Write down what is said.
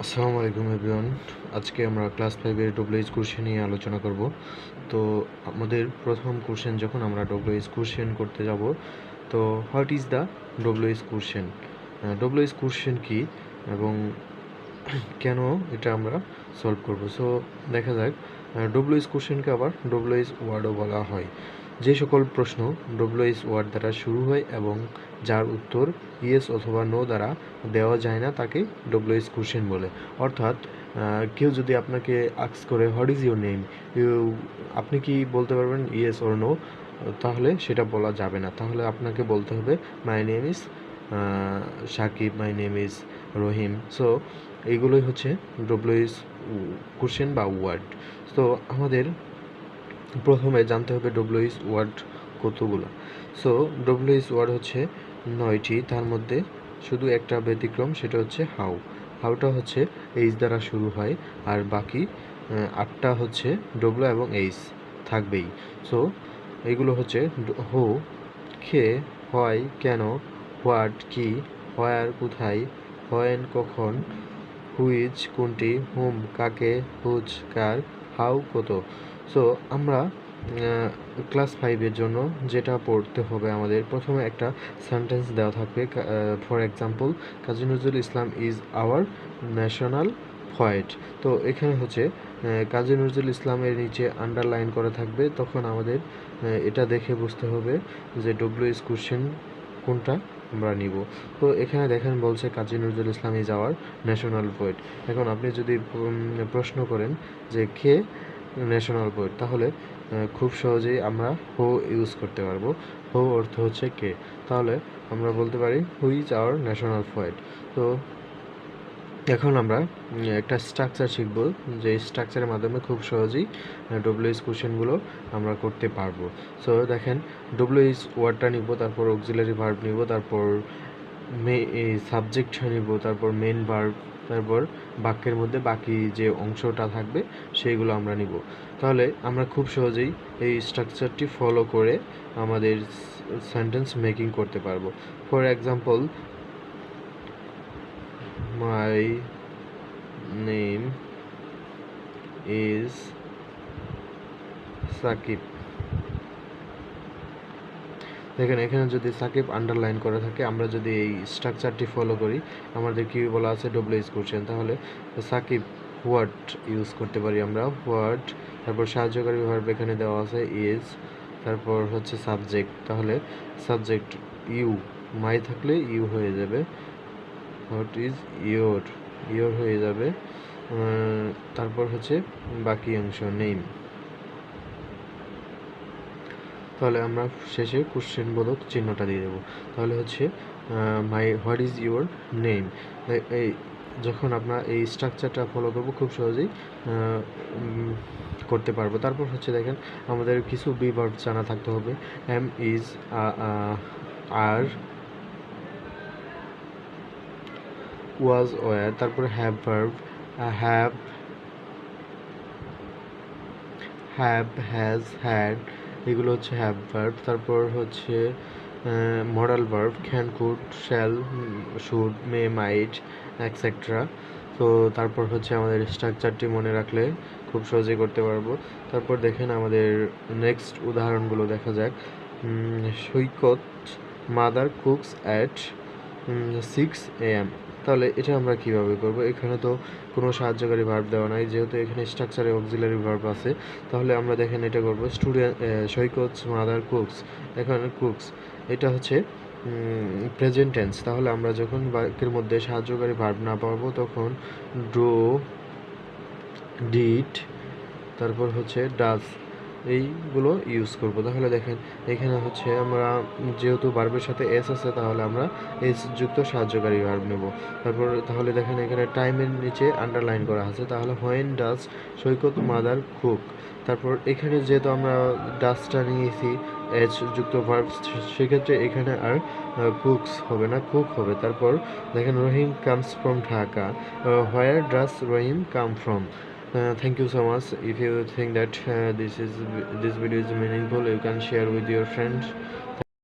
আসসালামু আলাইকুম এভরিওয়ান। আজকে আমরা ক্লাস 5 এর ডব্লিউএইচ কোশ্চেন নিয়ে আলোচনা করব। তো আমাদের প্রথম কোশ্চেন যখন আমরা ডব্লিউএইচ কোশ্চেন করতে যাব, তো what is the WH question? WH question কি এবং কেন এটা আমরা সলভ করব? সো দেখা যাক, ডব্লিউএইচ কোশ্চেনকে আবার ডব্লিউএইচ ওয়ার্ডও বলা হয়। যে সকল প্রশ্ন ডব্লিউএইচ ওয়ার্ড দ্বারা শুরু হয় এবং যার উত্তর ইয়েস অথবা নো দ্বারা দেওয়া যায় না তাকে ডব্লিউএইচ কোশ্চেন বলে। অর্থাৎ কেউ যদি আপনাকে আস্ক করে হোয়াট ইজ ইউর নেম, আপনি কি বলতে পারবেন ইয়েস অর নো? তাহলে সেটা বলা যাবে না। তাহলে আপনাকে বলতে হবে my name is Sakib, my name is Rahim. So এইগুলোই হচ্ছে ডব্লিউএইচ কোশ্চেন বা ওয়ার্ড। তো আমাদের প্রথমে জানতে হবে ডব্লিউএইচ ওয়ার্ড কতগুলো। সো ডব্লিউএইচ ওয়ার্ড হচ্ছে 9টি, তার মধ্যে শুধু একটা ব্যতিক্রম, সেটা হচ্ছে হাউ। হাউটা হচ্ছে এইচ দ্বারা শুরু হয়, আর বাকি 8টা হচ্ছে ডব্লিউ এবং এইচ থাকবেই। সো এগুলো হচ্ছে হু, কে, হয়, কেন, হোয়াট কি, হোয়ার কোথায়, হোয়েন কখন, হুইচ কোনটি, হুম কাকে, হুজ কার, হাউ কত। সো আমরা ক্লাস 5-এর জন্য যেটা পড়তে হবে, আমাদের প্রথমে একটা সেন্টেন্স দেওয়া থাকবে। For example, Kazi Nazrul Islam is our national poet. তো এখানে হচ্ছে কাজী নজরুল ইসলামের নিচে আন্ডারলাইন করা থাকবে। তখন আমাদের এটা দেখে বুঝতে হবে যে ডব্লিউএইচ কোশ্চেন কোনটা আমরা নিব। তো এখানে দেখেন বলছে Kazi Nazrul Islam is our national poet. এখন আপনি যদি প্রশ্ন করেন যে কে ন্যাশনাল পোয়েট, তাহলে খুব সহজেই আমরা হু ইউজ করতে পারবো। হু অর্থ হচ্ছে কে, তাহলে আমরা বলতে পারি who is our national poet. তো এখন আমরা একটা স্ট্রাকচার শিখব, যে স্ট্রাকচারের মাধ্যমে খুব সহজেই ডব্লিউএইচ কোশ্চেনগুলো আমরা করতে পারবো। সো দেখেন, ডব্লিউএইচ ওয়ার্ডটা নিব, তারপর অক্সিলারি ভার্ব নিব, তারপর সাবজেক্ট নিব, তারপর মেন ভার্ব, তারপর বাক্যের মধ্যে বাকি যে অংশটা থাকবে সেইগুলো আমরা নিব। তাহলে আমরা খুব সহজেই এই স্ট্রাকচারটি ফলো করে আমাদের সেন্টেন্স মেকিং করতে পারবো। For example, my name is Sakib. দেখেন এখানে যদি সাকিব আন্ডারলাইন করা থাকে, আমরা যদি এই স্ট্রাকচারটি ফলো করি, আমাদের কি বলা আছে ডব্লিউএইচ কোশ্চেন, তাহলে সাকিব হোয়াট ইউজ করতে পারি আমরা, হোয়াট। তারপর সাহায্যকারী ভার্ব এখানে দেওয়া আছে ইজ, তারপর হচ্ছে সাবজেক্ট, তাহলে সাবজেক্ট ইউ, মাই থাকলে ইউ হয়ে যাবে, হোয়াট ইজ ইয়োর, ইয়োর হয়ে যাবে। তারপর হচ্ছে বাকি অংশ নেম। তাহলে আমরা শেষে কোশ্চেন বোধক চিহ্নটা দিয়ে দেবো। তাহলে হচ্ছে মাই হোয়াট ইজ ইউর নেম। এই যখন আমরা এই স্ট্রাকচারটা ফলো করব, খুব সহজেই করতে পারবো। তারপর হচ্ছে দেখেন, আমাদের কিছু বি ভার্ব জানা থাকতে হবে। Am is, are, was were, তারপরে have verb, have, has, had, এগুলো হচ্ছে হ্যাভ ভার্ব। তারপর হচ্ছে modal verb, can, could, shall, should, may, might, etcetera. তো তারপর হচ্ছে আমাদের স্ট্রাকচারটি মনে রাখলে খুব সহজেই করতে পারবো। তারপর দেখেন আমাদের নেক্সট উদাহরণগুলো দেখা যাক। সৈকত মাদার কুকস অ্যাট 6 AM। তাহলে এটা আমরা কিভাবে করব? এখানে তো কোনো সাহায্যকারী ভার্ব দেওয়া নাই, যেহেতু এখানে স্ট্রাকচারে অক্সিলারি ভার্ব আছে। তাহলে আমরা দেখেন এটা করব, স্টুডেন্ট সৈকত মাদার কুকস, এখানে কুকস এটা হচ্ছে প্রেজেন্ট টেন্স। তাহলে আমরা যখন বাক্যের মধ্যে সাহায্যকারী ভার্ব না পাবো, তখন ডু, ডিড, তারপর হচ্ছে ডাজ, এইগুলো ইউজ করব। তাহলে দেখেন এখানে হচ্ছে আমরা যেহেতু ভার্বের সাথে এস আছে, তাহলে আমরা এস যুক্ত সাহায্যকারী ভার্ব নেব। তাহলে দেখেন এখানে টাইমের নিচে আন্ডারলাইন করা আছে, তাহলে when does Saikat mother cook. তারপর এখানে যেহেতু আমরা ডাজটা নিয়েছি এস যুক্ত ভার্ব, সেক্ষেত্রে এখানে আর কুকস হবে না, কুক হবে। তারপর দেখেন Rahim comes from Dhaka, where does Rahim come from. Thank you so much. If you think that this video is meaningful, you can share with your friends.